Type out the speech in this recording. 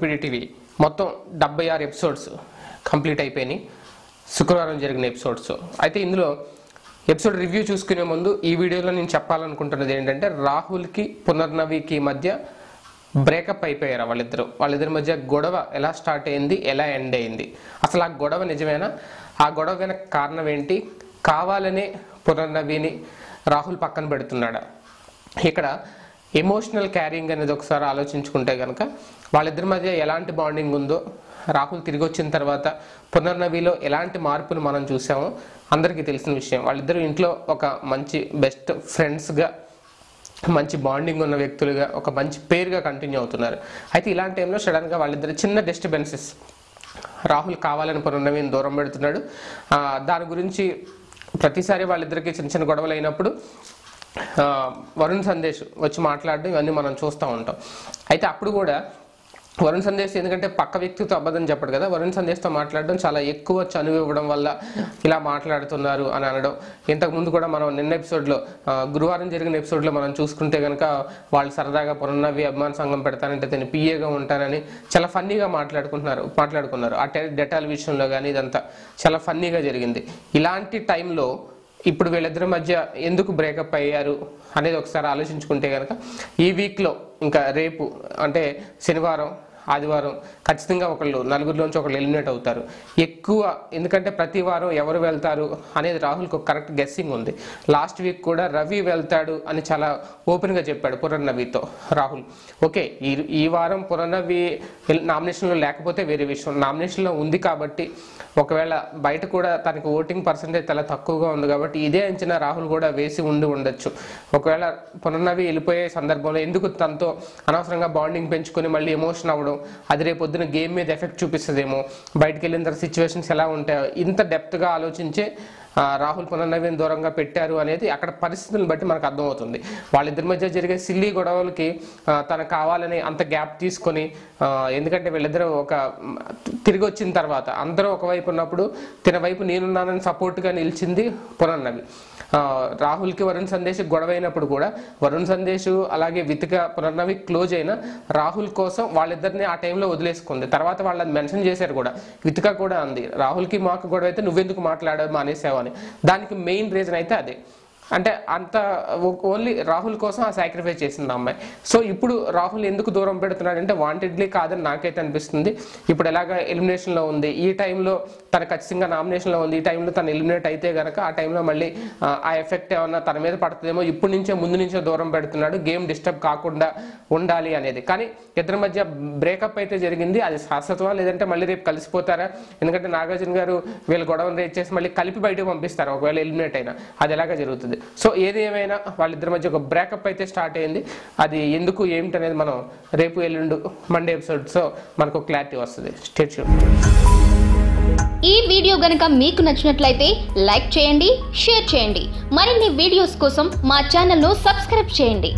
PDTV మొత్తం 76 episodes complete అయిపోయినాయి. శుక్రవారం జరిగిన ఎపిసోడ్స్. అయితే ఇందులో ఎపిసోడ్ రివ్యూ చూసుకునే ముందు ఈ వీడియోలో నేను చెప్పాలనుకుంటున్నది ఏంటంటే, రాహుల్కి పునర్నవికి మధ్య బ్రేకప్ అయిపోయారు వాళ్ళిద్దరి మధ్య గొడవ ఎలా స్టార్ట్ అయింది, ఎలా ఎండ్ అయింది, అసలు ఆ గొడవ నిజమేనా, ఆ గొడవ వెనక కారణం ఏంటి, కావాలనే పునర్నవిని రాహుల్ పక్కన పెడుతున్నాడా, ఇక్కడ ఎమోషనల్ క్యారింగ్ అనేది ఒకసారి ఆలోచించుకుంటే కనుక వాళ్ళిద్దరి మధ్య ఎలాంటి బాండింగ్ ఉందో, రాహుల్ తిరిగి వచ్చిన తర్వాత పునర్నవిలో ఎలాంటి మార్పులు మనం చూసామో అందరికీ తెలిసిన విషయం. వాళ్ళిద్దరూ ఇంట్లో ఒక మంచి బెస్ట్ ఫ్రెండ్స్గా, మంచి బాండింగ్ ఉన్న వ్యక్తులుగా, ఒక మంచి పేరుగా కంటిన్యూ అవుతున్నారు. అయితే ఇలాంటి టైంలో సడన్గా వాళ్ళిద్దరు చిన్న డిస్టర్బెన్సెస్, రాహుల్ కావాలని పునర్నవిని దూరం పెడుతున్నాడు. దాని గురించి ప్రతిసారి వాళ్ళిద్దరికి చిన్న చిన్న గొడవలు అయినప్పుడు వరుణ్ సందేశ్ వచ్చి మాట్లాడడం ఇవన్నీ మనం చూస్తూ ఉంటాం. అయితే అప్పుడు కూడా వరుణ్ సందేశ్ ఎందుకంటే పక్క వ్యక్తితో అబద్ధం చెప్పడు కదా, వరుణ్ సందేశ్తో మాట్లాడడం చాలా ఎక్కువ చనువు ఇవ్వడం వల్ల ఇలా మాట్లాడుతున్నారు అని అనడం. ఇంతకుముందు కూడా మనం నిన్న ఎపిసోడ్లో, గురువారం జరిగిన ఎపిసోడ్లో మనం చూసుకుంటే కనుక వాళ్ళు సరదాగా పునర్నవి అభిమాన సంఘం పెడతానంటే తను పిఏగా ఉంటానని చాలా ఫన్నీగా మాట్లాడుకున్నారు. ఆ డెటాల్ విషయంలో కానీ ఇదంతా చాలా ఫన్నీగా జరిగింది. ఇలాంటి టైంలో ఇప్పుడు వీళ్ళిద్దరి మధ్య ఎందుకు బ్రేకప్ అయ్యారు అనేది ఒకసారి ఆలోచించుకుంటే కనుక, ఈ వీక్లో ఇంకా రేపు అంటే శనివారం ఆదివారం ఖచ్చితంగా నలుగురిలోంచి ఒకళ్ళు ఎలిమినేట్ అవుతారు ఎక్కువ. ఎందుకంటే ప్రతి వారం ఎవరు వెళ్తారు అనేది రాహుల్కి ఒక కరెక్ట్ గెస్సింగ్ ఉంది. లాస్ట్ వీక్ కూడా రవి వెళ్తాడు అని చాలా ఓపెన్గా చెప్పాడు పునర్నవితో రాహుల్. ఓకే, ఈ వారం పునర్నవి నామినేషన్లో లేకపోతే వేరే విషయం, నామినేషన్లో ఉంది కాబట్టి ఒకవేళ బయట కూడా తనకి ఓటింగ్ పర్సంటేజ్ చాలా తక్కువగా ఉంది కాబట్టి ఇదే అంచనా రాహుల్ కూడా వేసి ఉండొచ్చు. ఒకవేళ పునర్నవి వెళ్ళిపోయే సందర్భంలో ఎందుకు తనతో అనవసరంగా బాండింగ్ పెంచుకొని మళ్ళీ ఎమోషన్ అవ్వడం, అది రేపు పొద్దున గేమ్ మీద ఎఫెక్ట్ చూపిస్తుందేమో, బయటకు వెళ్ళిన తర్వాత సిచ్యువేషన్స్ ఎలా ఉంటాయో ఇంత డెప్త్గా ఆలోచించే రాహుల్ పునర్నవిని దూరంగా పెట్టారు అనేది అక్కడ పరిస్థితులను బట్టి మనకు అర్థమవుతుంది. వాళ్ళిద్దరి మధ్య జరిగే సిల్లీ గొడవలకి తను కావాలని అంత గ్యాప్ తీసుకొని, ఎందుకంటే వీళ్ళిద్దరూ తిరిగి వచ్చిన తర్వాత అందరూ ఒకవైపు ఉన్నప్పుడు తన వైపు నేనున్నానని సపోర్ట్గా నిలిచింది పునర్నవి. రాహుల్కి వరుణ్ సందేశ్ గొడవ అయినప్పుడు కూడా వరుణ్ సందేశ్ అలాగే వితిక పునర్నవి క్లోజ్ అయినా రాహుల్ కోసం వాళ్ళిద్దరిని ఆ టైంలో వదిలేసుకుంది. తర్వాత వాళ్ళని మెన్షన్ చేశారు కూడా, వితిక కూడా అంది రాహుల్కి మాకు గొడవ అయితే నువ్వెందుకు మాట్లాడావు మానేసావు అని. దానికి మెయిన్ రీజన్ అయితే అదే, అంటే అంత ఓన్లీ రాహుల్ కోసం ఆ సాక్రిఫైస్ చేసింది అమ్మాయి. సో ఇప్పుడు రాహుల్ ఎందుకు దూరం పెడుతున్నాడంటే వాంటెడ్లీ కాదని నాకైతే అనిపిస్తుంది. ఇప్పుడు ఎలాగ ఎలిమినేషన్లో ఉంది, ఈ టైంలో తన ఖచ్చితంగా నామినేషన్లో ఉంది, ఈ టైంలో తను ఎలిమినేట్ అయితే కనుక ఆ టైంలో మళ్ళీ ఆ ఎఫెక్ట్ ఏమన్నా తన మీద పడుతుందేమో, ఇప్పటి నుంచే ముందు నుంచే దూరం పెడుతున్నాడు గేమ్ డిస్టర్బ్ కాకుండా ఉండాలి అనేది. కానీ ఇద్దరి మధ్య బ్రేకప్ అయితే జరిగింది, అది శాశ్వతమా లేదంటే మళ్ళీ రేపు కలిసిపోతారా? ఎందుకంటే నాగార్జున గారు వీళ్ళ గొడవను రేట్ చేసి మళ్ళీ కలిపి బయటకు పంపిస్తారు ఒకవేళ ఎలిమినేట్ అయినా, అది ఎలాగా జరుగుతుంది. సో ఏది ఏమైనా వాళ్ళిద్దరి మధ్య ఒక బ్రేకప్ అయితే స్టార్ట్ అయింది. అది ఎందుకు ఏమిటనేది మనం రేపు ఎల్లుండు మండే ఎపిసోడ్స్లో మనకు క్లారిటీ వస్తుంది. Stay tuned. ఈ వీడియో గనుక మీకు నచ్చినట్లయితే లైక్ చేయండి, షేర్ చేయండి. మరిన్ని వీడియోస్ కోసం మా ఛానల్ను సబ్స్క్రైబ్ చేయండి.